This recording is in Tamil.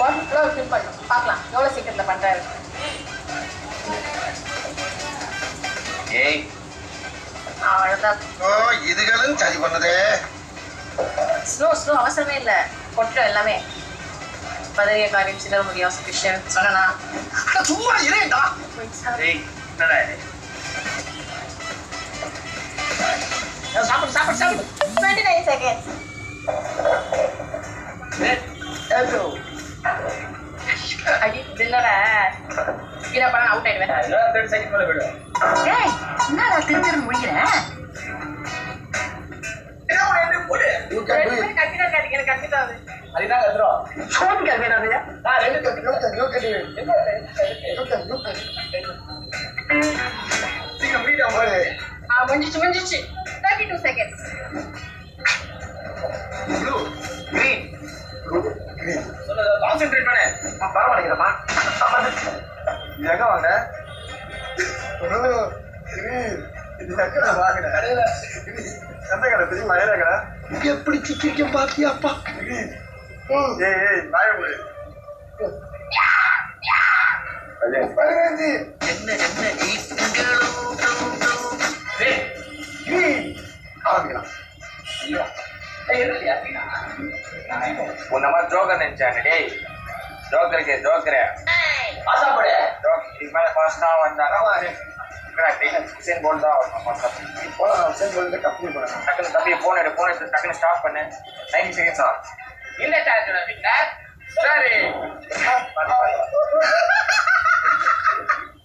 பாட்டில் ஃபுல்லாக ஃபில் பண்ணும். பார்க்கலாம் எவ்வளோ சீக்கிரத்தில் பண்ணுறாரு. ஏய் அவ்வளோதான். இதுகளும் சரி பண்ணதே. ஸ்லோ அவசரமே இல்லை. கொட்டும் எல்லாமே. பதவிய காரியம் சிலர் முடியும் விஷயம் சொன்னா சும்மா இரேண்டா. ஏய் என்னடா இது? சாப்பிடு 29 seconds. அடி டின்னரை கீழே பண்ண அவுட் ஆயிடுவேன். 30 செகண்ட் மேல விடு. ஏய் என்னடா திருத்திரு முடிக்கிறேன். முடிஞ்சிச்சு 32 seconds. கான்சென்ட்ரேட் பண்ணு. பரவாயில்லைங்கப்பா. எங்க வாங்க எந்த கடை தெரியுமா? ஏற கடை எப்படி சிக்கிரிக்கம் பாத்தியாப்பா? ஏய் நாயமுடி உன்ன மாதிரி ஜோக்கர் நினைச்சாங்க. டேய் ஜோக்கரு ஆசாப்படு. இதுக்கு மேல ஃபாஸ்டா வந்தானா சென் போல் தான் டக்குன்னு தம்பி போன் எடுத்து டக்குன்னு ஸ்டாப் பண்ணு. 90 செகண்ட்ஸா இல்ல சார். சரி